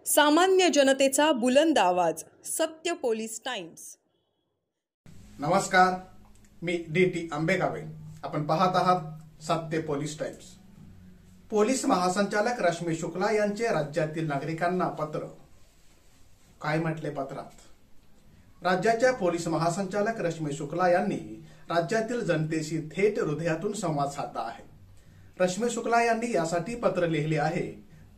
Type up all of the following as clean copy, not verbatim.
सामान्य जनतेचा बुलंद आवाज, सत्य पोलीस टाइम्स। नमस्कार, मी डी.टी. आंबेगावे। आपण पाहत आहात सत्य पोलीस टाइम्स। पोलीस महासंचालक रश्मी शुक्ला यांचे राज्यातील नागरिकांना पत्र। काय म्हटले पत्रात? राज्याच्या पोलीस महासंचालक रश्मी शुक्ला यांनी राज्यातील जनतेशी थेट हृदयातून संवाद साधला आहे। रश्मी शुक्ला यांनी यासाठी पत्र लिहिले आहे।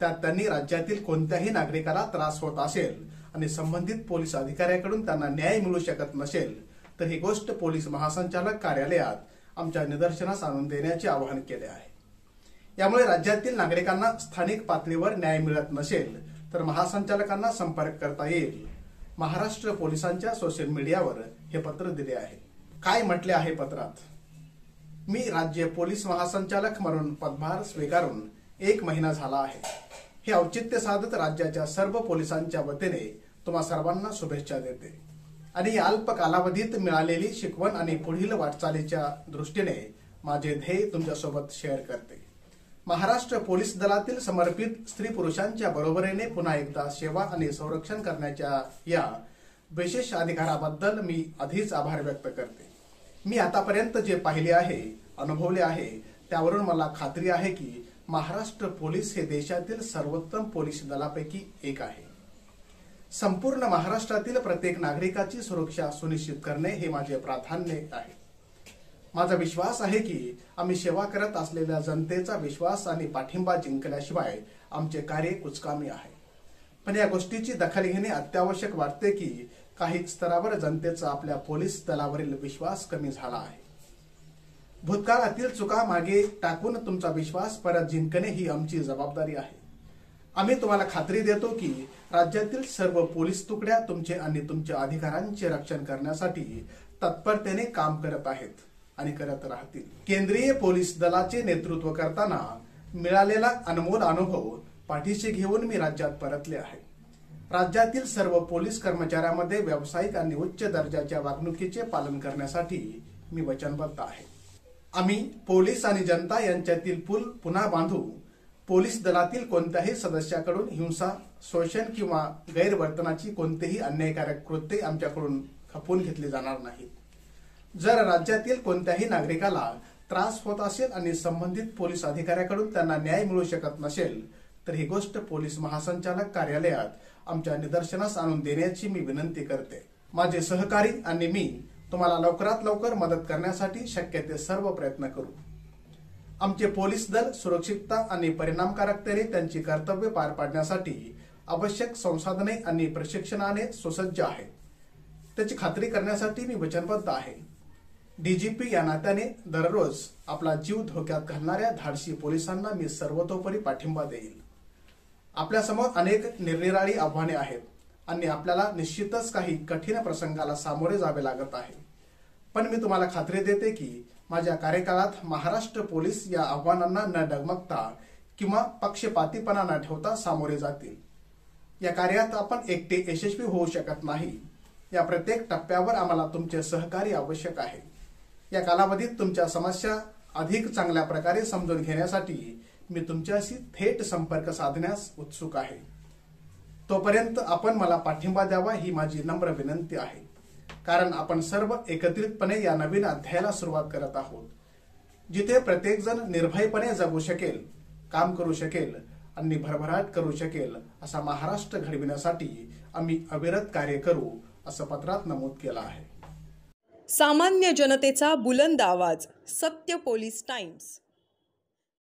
त्यात त्यांनी राज्यातील कोणत्याही नागरिकाला त्रास होत असेल आणि संबंधित पोलीस अधिकाऱ्याकडून त्यांना न्याय मिळू शकत नसेल तर ही गोष्ट पोलीस महासंचालक कार्यालयात आमच्या निदर्शनास आणून देण्याचे आवाहन केले आहे। यामुळे राज्यातील नागरिकांना स्थानिक पातळीवर न्याय मिळत नसेल तर महासंचालकांना संपर्क करता येईल। महाराष्ट्र पोलिसांच्या सोशल मीडियावर हे पत्र दिले आहे। काय म्हटले आहे पत्रात? मी राज्य पोलीस महासंचालक म्हणून पदभार स्वीकारून 1 महिना झाला आहे। हे औचित्य साधत राज्याच्या सर्व पोलिसांच्या वतीने तुम्हा सर्वांना शुभेच्छा देते आणि या अल्प कालावधीत मिळालेली शिकवण आणि पुढील वाटचालीच्या दृष्टीने माझे ध्येय तुमच्यासोबत शेअर करते। महाराष्ट्र पोलीस दलातील समर्पित स्त्री पुरुषांच्या बरोबरीने पुन्हा एकदा सेवा आणि संरक्षण करण्याच्या या विशेष अधिकाराबद्दल मी आधीच आभार व्यक्त करते। मी आतापर्यंत जे पाहिले आहे, अनुभवले आहे, त्यावरून मला खात्री आहे की महाराष्ट्र पोलीस हे देशातील सर्वोत्तम पोलीस दलापैकी एक आहे। संपूर्ण महाराष्ट्रातील प्रत्येक नागरिकाची सुरक्षा सुनिश्चित करणे हे माझे प्राधान्य आहे। माझा विश्वास आहे की आम्ही सेवा करत असलेल्या जनतेचा विश्वास आणि पाठिंबा जिंकल्याशिवाय आमचे कार्य कुचकामी आहे। पण या गोष्टीची दखल घेणे अत्यावश्यक वाटते की काही स्तरावर जनतेचा आपल्या पोलीस दलावरील विश्वास कमी झाला आहे। भूतकाळातील चुका मागे टाकून तुमचा विश्वास परत जिंकणे ही आमची जबाबदारी आहे। आम्ही तुम्हाला खात्री देतो की राज्यातील सर्व पोलीस तुकड्या तुमचे आणि तुमच्या अधिकारांचे रक्षण करण्यासाठी तत्परतेने काम करत आहेत आणि करत राहतील। केंद्रीय पोलीस दलाचे नेतृत्व करताना मिळालेला अनमोल अनुभव पाठीशी घेऊन मी राज्यात परतले आहे। राज्यातील सर्व पोलीस कर्मचाऱ्यांमध्ये व्यावसायिक आणि उच्च दर्जाच्या वागणुकीचे पालन करण्यासाठी मी वचनबद्ध आहे। आम्ही पोलीस आणि जनता यांच्यातील पूल पुन्हा बांधू। पोलीस दलातील कोणत्याही सदस्याकडून हिंसा, शोषण किंवा गैरवर्तनाची कोणतेही अन्यायकारक कृत्ये आमच्याकडून खपवून घेतली जाणार नाहीत। जर राज्यातील कोणत्याही नागरिकाला त्रास होत असेल आणि संबंधित पोलीस अधिकाऱ्याकडून त्यांना न्याय मिळू शकत नसेल तर ही गोष्ट पोलीस महासंचालक कार्यालयात आमच्या निदर्शनास आणून देण्याची मी विनंती करते। माझे सहकारी आणि मी तुम्हाला लवकरात लवकर मदत करण्यासाठी शक्य ते सर्व प्रयत्न करू। आमचे पोलीस दल सुरक्षितता आणि परिणामकारकतेने त्यांची कर्तव्य पार पाडण्यासाठी आवश्यक संसाधने आणि प्रशिक्षणाने सुसज्ज आहे, त्याची खात्री करण्यासाठी मी वचनबद्ध आहे। डीजीपी या नात्याने दररोज आपला जीव धोक्यात घालणाऱ्या धाडसी पोलिसांना मी सर्वतोपरी पाठिंबा देईल। आपल्यासमोर अनेक निरनिराळी आव्हाने आहेत आणि आपल्याला निश्चितच काही कठीण प्रसंगाला सामोरे जावे लागत आहे। पण मी तुम्हाला खात्री देते की माझ्या कार्यकाळात महाराष्ट्र पोलीस या आव्हानांना न डगमगता किंवा पक्षपातीपणा न ठेवता सामोरे जातील। या कार्यात आपण एकटे यशस्वी होऊ शकत नाही। या प्रत्येक टप्प्यावर आम्हाला तुमचे सहकार्य आवश्यक आहे। या कालावधीत तुमच्या समस्या अधिक चांगल्या प्रकारे समजून घेण्यासाठी मी तुमच्याशी थेट संपर्क साधण्यास उत्सुक आहे। तोपर्यंत आपण मला पाठिंबा द्यावा ही माझी नम्र विनंती आहे, कारण आपण सर्व एकत्रितपणे या नवीन अध्यायाला सुरुवात करत आहोत, जिथे प्रत्येक जण निर्भयपणे जगू शकेल, काम करू शकेल आणि भरभराट करू शकेल असा महाराष्ट्र घडविण्यासाठी आम्ही अविरत कार्य करू, असं पत्रात नमूद केलं आहे। सामान्य जनतेचा बुलंद आवाज, सत्य पोलीस टाइम्स।